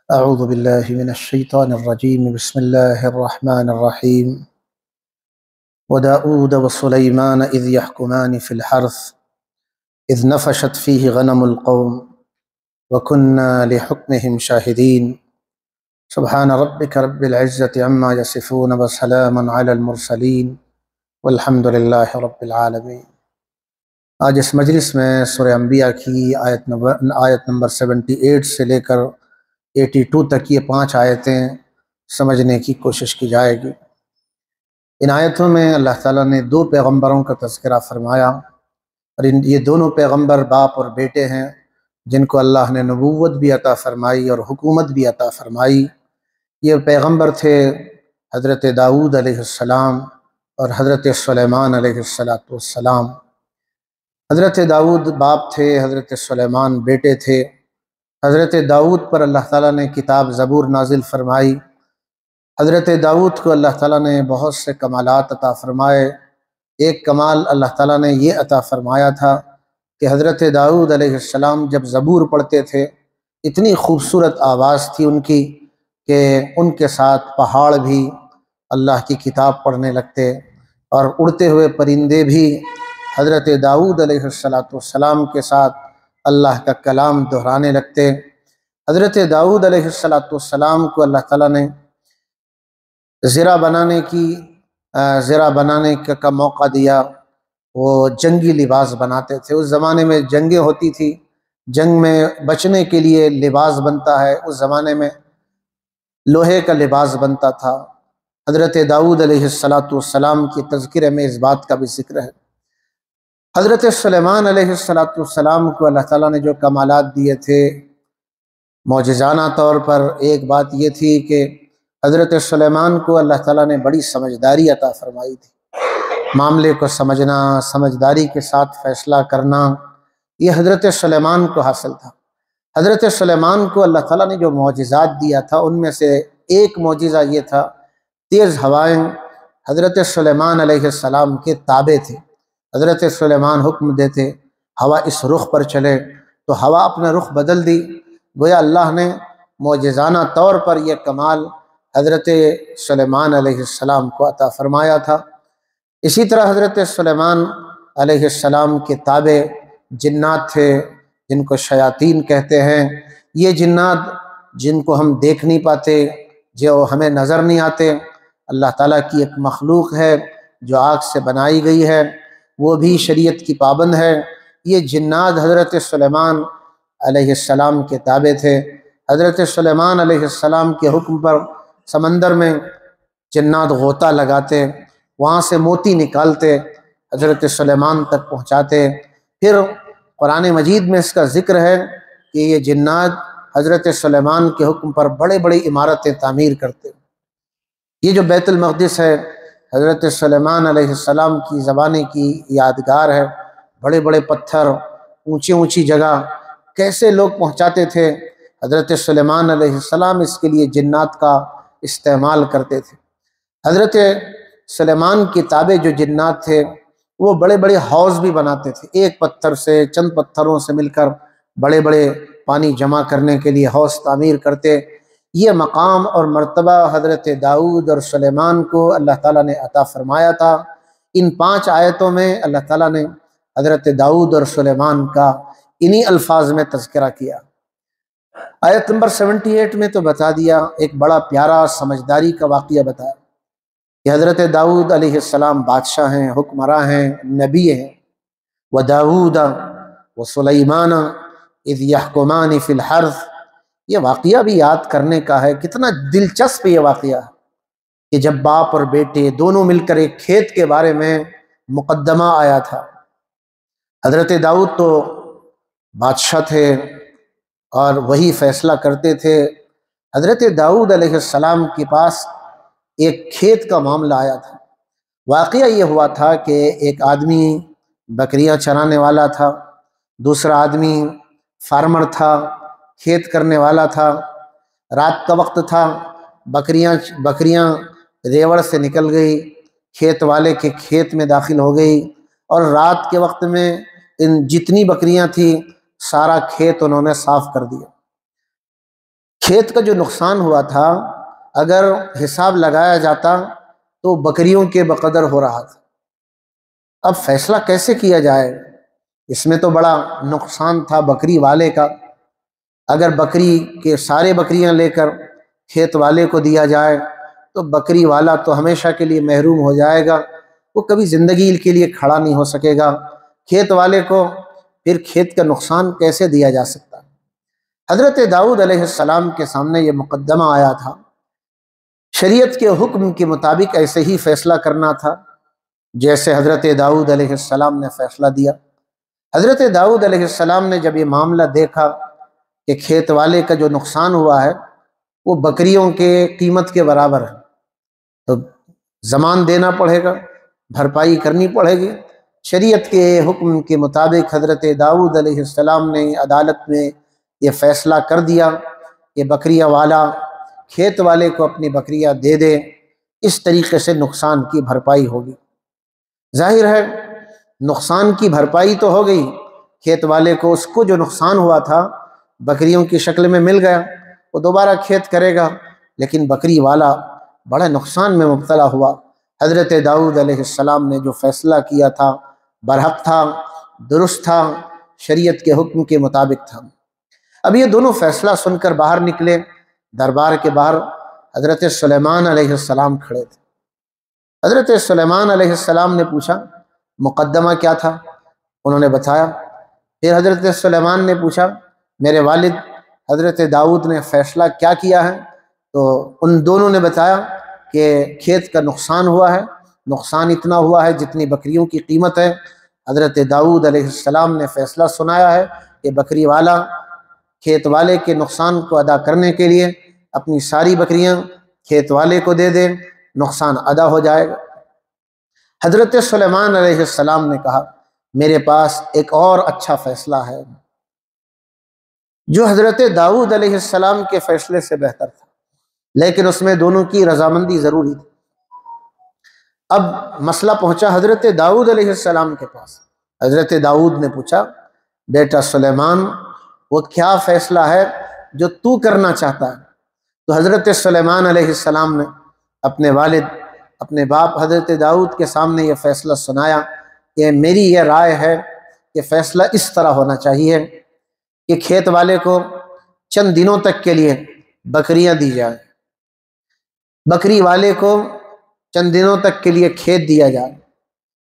اعوذ باللہ من الشیطان الرجیم بسم اللہ الرحمن الرحیم وداؤد وسلیمان اذ یحکمان فی الحرث اذ نفشت فیہ غنم القوم وکننا لحکمہم شاہدین سبحان ربک رب العزة عما یصفون وسلام علی المرسلین والحمد للہ رب العالمین۔ آج اس مجلس میں سورہ انبیاء کی آیت نمبر 78 سے لے کر 82 تک یہ 5 آیتیں سمجھنے کی کوشش کی جائے گی۔ ان آیتوں میں اللہ تعالیٰ نے 2 پیغمبروں کا تذکرہ فرمایا، اور یہ دونوں پیغمبر باپ اور بیٹے ہیں جن کو اللہ نے نبوت بھی عطا فرمائی اور حکومت بھی عطا فرمائی۔ یہ پیغمبر تھے حضرت داؤد علیہ السلام اور حضرت سلیمان علیہ السلام۔ حضرت داؤد باپ تھے، حضرت سلیمان بیٹے تھے۔ حضرت داؤد پر اللہ تعالیٰ نے کتاب زبور نازل فرمائی۔ حضرت داؤد کو اللہ تعالیٰ نے بہت سے کمالات عطا فرمائے۔ ایک کمال اللہ تعالیٰ نے یہ عطا فرمایا تھا کہ حضرت داؤد علیہ السلام جب زبور پڑھتے تھے اتنی خوبصورت آواز تھی ان کی کہ ان کے ساتھ پہاڑ بھی اللہ کی کتاب پڑھنے لگتے، اور اڑتے ہوئے پرندے بھی حضرت داؤد علیہ السلام کے ساتھ اللہ کا کلام دہرانے لگتے۔ حضرت داؤد علیہ السلام کو اللہ تعالیٰ نے زرہ بنانے کا موقع دیا۔ وہ جنگی لباس بناتے تھے۔ اس زمانے میں جنگیں ہوتی تھی، جنگ میں بچنے کے لیے لباس بنتا ہے۔ اس زمانے میں لوہے کا لباس بنتا تھا۔ حضرت داؤد علیہ السلام کی تذکرے میں اس بات کا بھی ذکر ہے۔ حضرت سلیمان علیہ السلام کو اللہ تعالیٰ نے جو کمالات دیے تھے معجزانہ طور پر، ایک بات یہ تھی کہ حضرت سلیمان کو اللہ تعالیٰ نے بڑی سمجھداری عطا فرمائی تھی۔ معاملے کو سمجھنا، سمجھداری کے ساتھ فیصلہ کرنا، یہ حضرت سلیمان کو حاصل تھا۔ حضرت سلیمان کو اللہ تعالیٰ نے جو معجزات دیا تھا ان میں سے ایک معجزہ یہ تھا، تیز ہوائیں حضرت سلیمان علیہ السلام کے تابع تھے۔ حضرت سلیمان حکم دیتے ہوا اس رخ پر چلے تو ہوا اپنا رخ بدل دی۔ گویا اللہ نے معجزانہ طور پر یہ کمال حضرت سلیمان علیہ السلام کو عطا فرمایا تھا۔ اسی طرح حضرت سلیمان علیہ السلام کے تابع جنات تھے جن کو شیاطین کہتے ہیں۔ یہ جنات جن کو ہم دیکھ نہیں پاتے، جو ہمیں نظر نہیں آتے، اللہ تعالیٰ کی ایک مخلوق ہے جو آگ سے بنائی گئی ہے، وہ بھی شریعت کی پابند ہے۔ یہ جنات حضرت سلیمان علیہ السلام کے تابع تھے۔ حضرت سلیمان علیہ السلام کے حکم پر سمندر میں جنات غوطہ لگاتے، وہاں سے موتی نکالتے، حضرت سلیمان تک پہنچاتے۔ پھر قرآن مجید میں اس کا ذکر ہے کہ یہ جنات حضرت سلیمان کے حکم پر بڑے بڑے عمارتیں تعمیر کرتے۔ یہ جو بیت المقدس ہے حضرت سلیمان علیہ السلام کی زمانے کی یادگار ہے۔ بڑے بڑے پتھر، اونچی اونچی جگہ، کیسے لوگ پہنچاتے تھے۔ حضرت سلیمان علیہ السلام اس کے لیے جنات کا استعمال کرتے تھے۔ حضرت سلیمان کے تابع جو جنات تھے وہ بڑے بڑے حوض بھی بناتے تھے۔ ایک پتھر سے، چند پتھروں سے مل کر بڑے بڑے پانی جمع کرنے کے لیے حوض تعمیر کرتے۔ یہ مقام اور مرتبہ حضرت داؤد اور سلیمان کو اللہ تعالیٰ نے عطا فرمایا تھا۔ ان 5 آیتوں میں اللہ تعالیٰ نے حضرت داؤد اور سلیمان کا انہی الفاظ میں تذکرہ کیا۔ آیت نمبر 78 میں تو بتا دیا، ایک بڑا پیارا سمجھداری کا واقعہ بتایا کہ حضرت داؤد علیہ السلام بادشاہ ہیں، حکمراں ہیں، نبی ہیں۔ وَدَاوُودَ وَسُلَيْمَانَ اِذْ يَحْكُمَانِ فِي الْحَرْثِ، یہ واقعہ بھی یاد کرنے کا ہے۔ کتنا دلچسپ یہ واقعہ ہے کہ جب باپ اور بیٹے دونوں مل کر ایک کھیت کے بارے میں مقدمہ آیا تھا۔ حضرت داؤد تو بادشاہ تھے اور وہی فیصلہ کرتے تھے۔ حضرت داؤد علیہ السلام کے پاس ایک کھیت کا معاملہ آیا تھا۔ واقعہ یہ ہوا تھا کہ ایک آدمی بکریاں چرانے والا تھا، دوسرا آدمی فارمر تھا، کھیت کرنے والا تھا۔ رات کا وقت تھا، بکریاں ریوڑ سے نکل گئی، کھیت والے کے کھیت میں داخل ہو گئی، اور رات کے وقت میں ان جتنی بکریاں تھیں سارا کھیت انہوں نے صاف کر دیا۔ کھیت کا جو نقصان ہوا تھا اگر حساب لگایا جاتا تو بکریوں کے بقدر ہو رہا تھا۔ اب فیصلہ کیسے کیا جائے؟ اس میں تو بڑا نقصان تھا بکری والے کا۔ اگر بکری کے سارے بکریاں لے کر کھیت والے کو دیا جائے تو بکری والا تو ہمیشہ کے لیے محروم ہو جائے گا، وہ کبھی زندگی کے لیے کھڑا نہیں ہو سکے گا۔ کھیت والے کو پھر کھیت کا نقصان کیسے دیا جا سکتا؟ حضرت داؤد علیہ السلام کے سامنے یہ مقدمہ آیا تھا، شریعت کے حکم کے مطابق ایسے ہی فیصلہ کرنا تھا جیسے حضرت داؤد علیہ السلام نے فیصلہ دیا۔ حضرت داؤد علیہ السلام نے جب یہ معاملہ دیکھا کہ کھیت والے کا جو نقصان ہوا ہے وہ بکریوں کے قیمت کے برابر ہے، تو زمان دینا پڑے گا، بھرپائی کرنی پڑے گی۔ شریعت کے حکم کے مطابق حضرت داؤد علیہ السلام نے عدالت میں یہ فیصلہ کر دیا کہ بکریہ والا کھیت والے کو اپنی بکریاں دے دے، اس طریقے سے نقصان کی بھرپائی ہوگی۔ ظاہر ہے نقصان کی بھرپائی تو ہو گئی، کھیت والے کو اس کو جو نقصان ہوا تھا بکریوں کی شکل میں مل گیا، وہ دوبارہ کھیت کرے گا، لیکن بکری والا بڑے نقصان میں مبتلا ہوا۔ حضرت داؤد علیہ السلام نے جو فیصلہ کیا تھا برحق تھا، درست تھا، شریعت کے حکم کے مطابق تھا۔ اب یہ دونوں فیصلہ سن کر باہر نکلے، دربار کے باہر حضرت سلیمان علیہ السلام کھڑے تھے۔ حضرت سلیمان علیہ السلام نے پوچھا مقدمہ کیا تھا؟ انہوں نے بتایا۔ پھر حضرت سلیمان نے پوچھا میرے والد حضرت داؤد نے فیصلہ کیا کیا ہے؟ تو ان دونوں نے بتایا کہ کھیت کا نقصان ہوا ہے، نقصان اتنا ہوا ہے جتنی بکریوں کی قیمت ہے۔ حضرت داؤد علیہ السلام نے فیصلہ سنایا ہے کہ بکری والا کھیت والے کے نقصان کو ادا کرنے کے لیے اپنی ساری بکریاں کھیت والے کو دے دے، نقصان ادا ہو جائے گا۔ حضرت سلیمان علیہ السلام نے کہا میرے پاس ایک اور اچھا فیصلہ ہے جو حضرت داؤد علیہ السلام کے فیصلے سے بہتر تھا، لیکن اس میں دونوں کی رضامندی ضروری تھی۔ اب مسئلہ پہنچا حضرت داؤد علیہ السلام کے پاس۔ حضرت داؤد نے پوچھا بیٹا سلیمان وہ کیا فیصلہ ہے جو تو کرنا چاہتا ہے؟ تو حضرت سلیمان علیہ السلام نے اپنے والد اپنے باپ حضرت داؤد کے سامنے یہ فیصلہ سنایا کہ میری یہ رائے ہے کہ فیصلہ اس طرح ہونا چاہیے کہ کھیت والے کو چند دنوں تک کے لیے بکریاں دی جائیں، بکری والے کو چند دنوں تک کے لیے کھیت دیا جائے،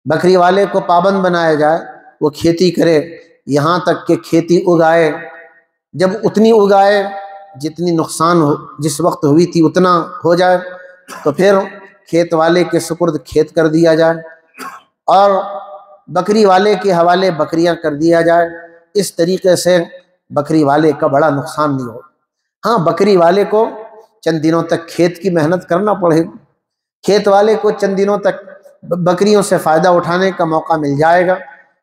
بکری والے کو پابند بنایا جائے، وہ کھیتی کرے یہاں تک کہ کھیتی اگائے، جب اتنی اگائے جتنی نقصان جس وقت ہوئی تھی اتنا ہو جائے تو پھر کھیت والے کے سپرد کھیت کر دیا جائے اور بکری والے کے حوالے بکریاں کر دیا جائے۔ اس طریقے سے بکری والے کا بڑا نقصان نہیں ہو۔ ہاں بکری والے کو چند دنوں تک کھیت کی محنت کرنا پڑے، کھیت والے کو چند دنوں تک بکریوں سے فائدہ اٹھانے کا موقع مل جائے گا،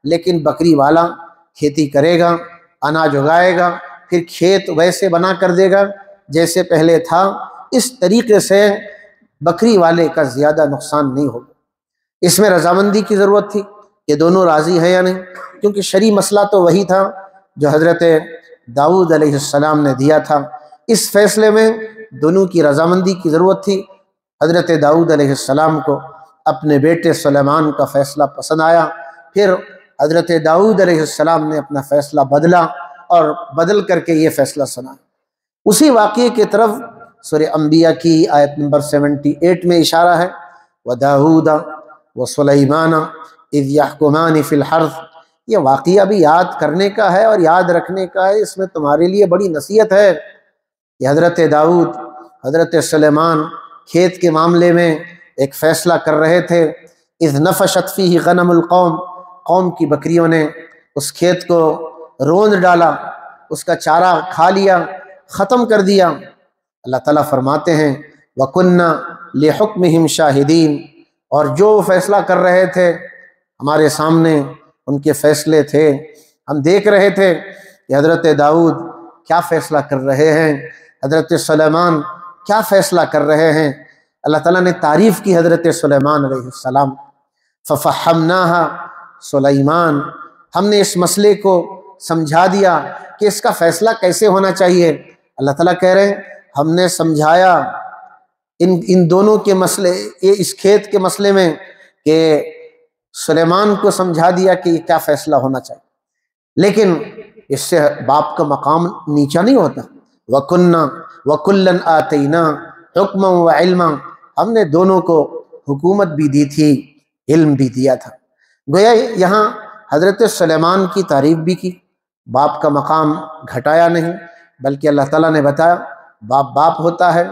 لیکن بکری والا کھیتی کرے گا، اناج اگائے گا، پھر کھیت ویسے بنا کر دے گا جیسے پہلے تھا۔ اس طریقے سے بکری والے کا زیادہ نقصان نہیں ہوگا۔ اس میں رضامندی کی ضرورت تھی کہ دونوں راضی ہیں یا نہیں، کیونکہ شرعی مسئلہ تو وہی تھا جو حضرت داؤد علیہ السلام نے دیا تھا۔ اس فیصلے میں دونوں کی رضامندی کی ضرورت تھی۔ حضرت داؤد علیہ السلام کو اپنے بیٹے سلیمان کا فیصلہ پسند آیا، پھر حضرت داؤد علیہ السلام نے اپنا فیصلہ بدلا اور بدل کر کے یہ فیصلہ سنا۔ اسی واقعے کی طرف سورہ انبیاء کی آیت نمبر 78 میں اشارہ ہے، وَدَاوُودَ وَسُلَيْمَانَ اِذْ يَحْكُمَانِ فِي الْحَرْثِ۔ یہ واقعہ بھی یاد کرنے کا ہے اور یاد رکھنے کا ہے، اس میں تمہارے لیے بڑی نصیحت ہے کہ حضرت داؤد حضرت سلیمان کھیت کے معاملے میں ایک فیصلہ کر رہے تھے، اِذْ نَفَشَتْ فِيهِ غَنَمُ الْقَوْمِ، قوم کی بکریوں نے اس کھیت کو روند ڈالا، اس کا چارہ کھا لیا، ختم کر دیا۔ اللہ تعالیٰ فرماتے ہیں وَكُنَّا لِحُكْمِهِمْ شَاهِدِينَ، اور جو فیصلہ کر رہے تھے ہمارے سامنے ان کے فیصلے تھے، ہم دیکھ رہے تھے کہ حضرت داؤد کیا فیصلہ کر رہے ہیں، حضرت سلیمان کیا فیصلہ کر رہے ہیں۔ اللہ تعالیٰ نے تعریف کی حضرت سلیمان علیہ السلام، فَفَحَّمْنَاهَا سلیمان، ہم نے اس مسئلے کو سمجھا دیا کہ اس کا فیصلہ کیسے ہونا چاہیے۔ اللہ تعالیٰ کہہ رہے ہیں ہم نے سمجھایا ان دونوں کے مسئلے، یہ اس کھیت کے مسئلے میں، کہ سلیمان کو سمجھا دیا کہ یہ کیا فیصلہ ہونا چاہیے، لیکن اس سے باپ کا مقام نیچا نہیں ہوتا۔ وَكُنَّا وَكُلًّا آتَيْنَا حُكْمًا وَعِلْمًا، ہم نے دونوں کو حکومت بھی دی تھی، علم بھی دیا تھا۔ گویا یہاں حضرت سلیمان کی تعریف بھی کی، باپ کا مقام گھٹایا نہیں، بلکہ اللہ تعالیٰ نے بتایا باپ باپ ہوتا ہے۔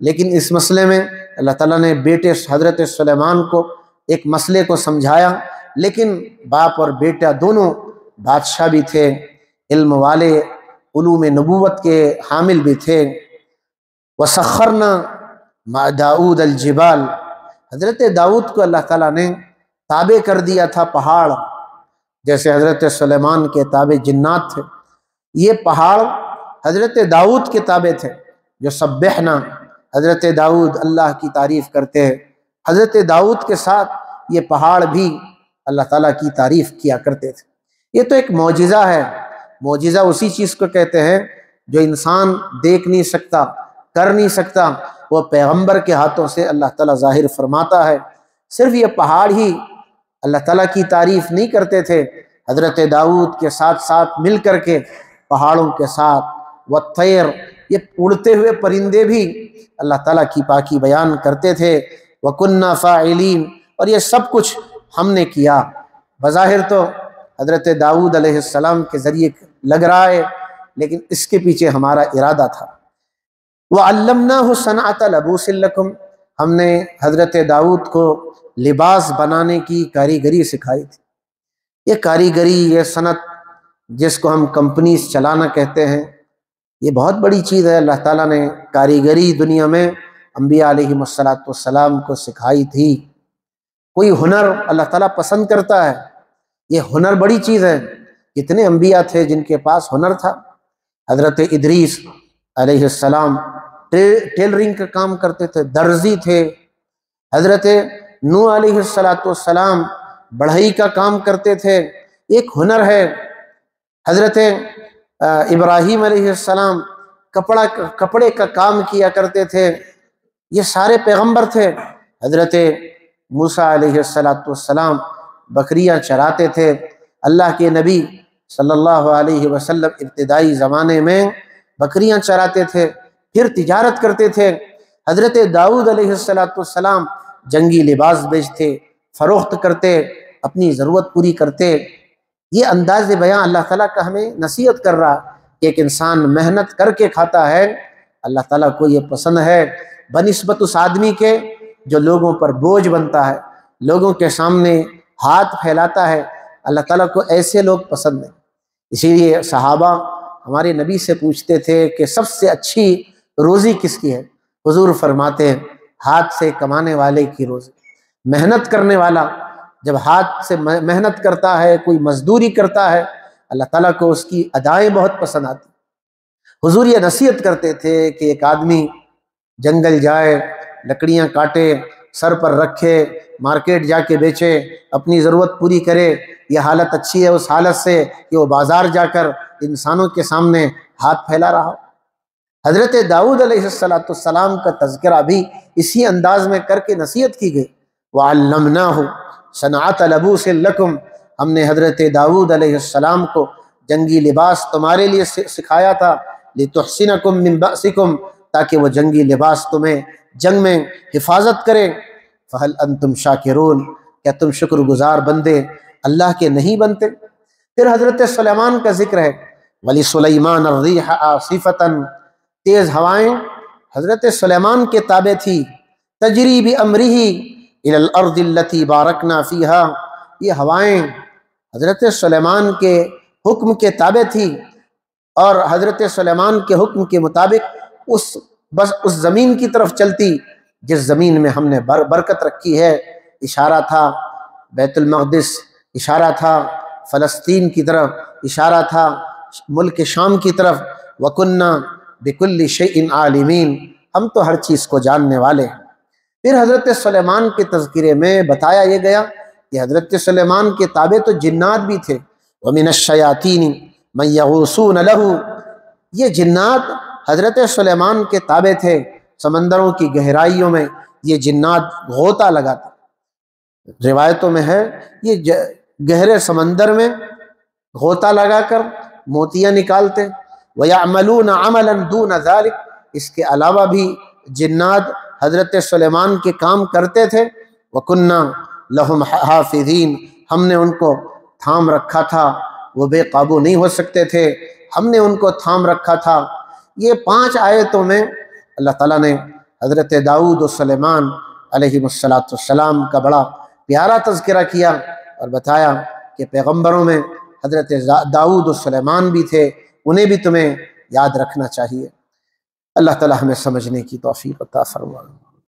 لیکن اس مسئلے میں اللہ تعالیٰ نے بیٹے حضرت سلیمان کو ایک مسئلے کو سمجھایا، لیکن باپ اور بیٹا دونوں بادشاہ بھی تھے، علم والے، علوم نبوت کے حامل بھی تھے۔ وَسَخَّرْنَا مَعَ داؤد الجبال، حضرت داؤد کو اللہ تعالیٰ نے تابع کر دیا تھا پہاڑ، جیسے حضرت سلیمان کے تابع جنات تھے، یہ پہاڑ حضرت داؤد کے تابع تھے، جو سبحنا، حضرت داؤد اللہ کی تعریف کرتے ہیں، حضرت داؤد کے ساتھ یہ پہاڑ بھی اللہ تعالیٰ کی تعریف کیا کرتے تھے۔ یہ تو ایک معجزہ ہے، معجزہ اسی چیز کو کہتے ہیں جو انسان دیکھ نہیں سکتا، کر نہیں سکتا، وہ پیغمبر کے ہاتھوں سے اللہ تعالیٰ ظاہر فرماتا ہے۔ صرف یہ پہاڑ ہی اللہ تعالیٰ کی تعریف نہیں کرتے تھے، حضرت داؤد کے ساتھ ساتھ مل کر کے پہاڑوں کے ساتھ والطیر، یہ اڑتے ہوئے پرندے بھی اللہ تعالیٰ کی پاکی بیان کرتے تھے۔ وَكُنَّا فَاعِلِينَ، اور یہ سب کچھ ہم نے کیا۔ بظاہر تو حضرت داؤد علیہ السلام کے ذریعے لگ رہا ہے، لیکن اس کے پیچھے ہمارا ارادہ تھا۔ وَعَلَّمْنَاهُ صَنْعَةَ لَبُوسٍ لَكُمْ، ہم نے حضرت داؤد کو لباس بنانے کی کاریگری سکھائی تھی۔ یہ کاریگری، یہ صنعت جس کو ہم کمپنیز چلانا کہتے ہیں، یہ بہت بڑی چیز ہے۔ اللہ تعالیٰ نے کاریگری دنیا میں انبیاء علیہم السلام کو سکھائی تھی۔ کوئی ہنر اللہ تعالیٰ پسند کرتا ہے، یہ ہنر بڑی چیز ہے۔ کتنے انبیاء تھے جن کے پاس ہنر تھا۔ حضرت ادریس علیہ السلام ٹیلرنگ کا کام کرتے تھے، درزی تھے۔ حضرت نوح علیہ السلام بڑھئی کا کام کرتے تھے، ایک ہنر ہے۔ حضرت ابراہیم علیہ السلام کپڑے کا کام کیا کرتے تھے، یہ سارے پیغمبر تھے۔ حضرت موسیٰ علیہ السلام بکریاں چراتے تھے۔ اللہ کے نبی صلی اللہ علیہ وسلم ابتدائی زمانے میں بکریاں چراتے تھے، پھر تجارت کرتے تھے۔ حضرت داؤد علیہ السلام جنگی لباس بیچتے، فروخت کرتے، اپنی ضرورت پوری کرتے۔ یہ انداز بیان اللہ تعالیٰ کا ہمیں نصیحت کر رہا کہ ایک انسان محنت کر کے کھاتا ہے، اللہ تعالیٰ کو یہ پسند ہے، بنسبت اس آدمی کے جو لوگوں پر بوجھ بنتا ہے، لوگوں کے سامنے ہاتھ پھیلاتا ہے۔ اللہ تعالیٰ کو ایسے لوگ پسند ہیں۔ اسی لیے صحابہ ہمارے نبی سے پوچھتے تھے کہ سب سے اچھی روزی کس کی ہے؟ حضور فرماتے ہیں ہاتھ سے کمانے والے کی روزی۔ محنت کرنے والا جب ہاتھ سے محنت کرتا ہے، کوئی مزدوری کرتا ہے، اللہ تعالیٰ کو اس کی ادائیں بہت پسند آتی۔ حضور یہ نصیحت کرتے تھے کہ ایک آدمی جنگل جائے، لکڑیاں کاٹے، سر پر رکھے، مارکیٹ جا کے بیچے، اپنی ضرورت پوری کرے، یہ حالت اچھی ہے اس حالت سے کہ وہ بازار جا کر انسانوں کے سامنے ہاتھ پھیلا رہا۔ حضرت داؤد علیہ السلام کا تذکرہ بھی اسی انداز میں کر کے نصیحت کی گئی۔ وَعَلَّمْنَاهُ صَنْعَةَ لَبُوسٍ لَكُمْ، ہم نے حضرت داؤد علیہ السلام کو جنگی لباس تمہارے لیے سکھایا تھا، لِتُحْصِنَكُمْ مِنْ بَأْسِكُمْ، تاکہ وہ جنگی لباس تمہیں جنگ میں حفاظت کرے۔ فَهَلْ أَنْتُمْ شَاكِرُونَ، کیا تم شکر گزار بندے اللہ کے نہیں بنتے؟ پھر حضرت سلیمان کا ذکر ہے، وَلِسُلَيْمَانَ الرِّيحَ عَاصِفَةً، تیز ہوائیں حضرت سلیمان کے تابع تھی۔ تجری بِأَمْرِهِ إِلَى الْأَرْضِ الَّتِي بَارَكْنَا فِيهَا، یہ ہوائیں حضرت سلیمان کے حکم کے تابع تھی، اور حضرت سلیمان کے حکم کے مطابق اس زمین کی طرف چلتی جس زمین میں ہم نے برکت رکھی ہے۔ اشارہ تھا بیت المقدس، اشارہ تھا فلسطین کی طرف، اشارہ تھا ملک شام کی طرف۔ وَكُنَّا بِكُلِّ شَيْءٍ عَالِمِينَ، ہم تو ہر چیز کو جاننے والے ہیں۔ پھر حضرت سلیمان کے تذکرے میں بتایا یہ گیا کہ حضرت سلیمان کے تابع تو جنات بھی تھے۔ وَمِنَ الشَّيَاطِينِ مَن يَغُوصُونَ لَهُ، یہ جنات حضرت سلیمان کے تابع تھے، سمندروں کی گہرائیوں میں یہ جنات غوطہ لگاتے، روایتوں میں ہے یہ گہرے سمندر میں غوطہ لگا کر موتیاں نکالتے۔ وَيَعْمَلُونَ عَمَلًا دُونَ ذَلِكَ، اس کے علاوہ بھی جنات حضرت سلیمان کے کام کرتے تھے۔ وَكُنَّا لَهُمْ حَافِظِينَ، ہم نے ان کو تھام رکھا تھا، وہ بے قابو نہیں ہو سکتے تھے، ہم نے ان کو تھام رکھا تھا۔ یہ 5 آیتوں میں اللہ تعالیٰ نے حضرت داؤد و سلیمان علیہ السلام کا بڑا پیارا تذکرہ کیا اور بتایا کہ پیغمبروں میں حضرت داؤد و سلیمان بھی تھے، انہیں بھی تمہیں یاد رکھنا چاہیے۔ اللہ تعالیٰ ہمیں سمجھنے کی توفیق عطا فرمائے۔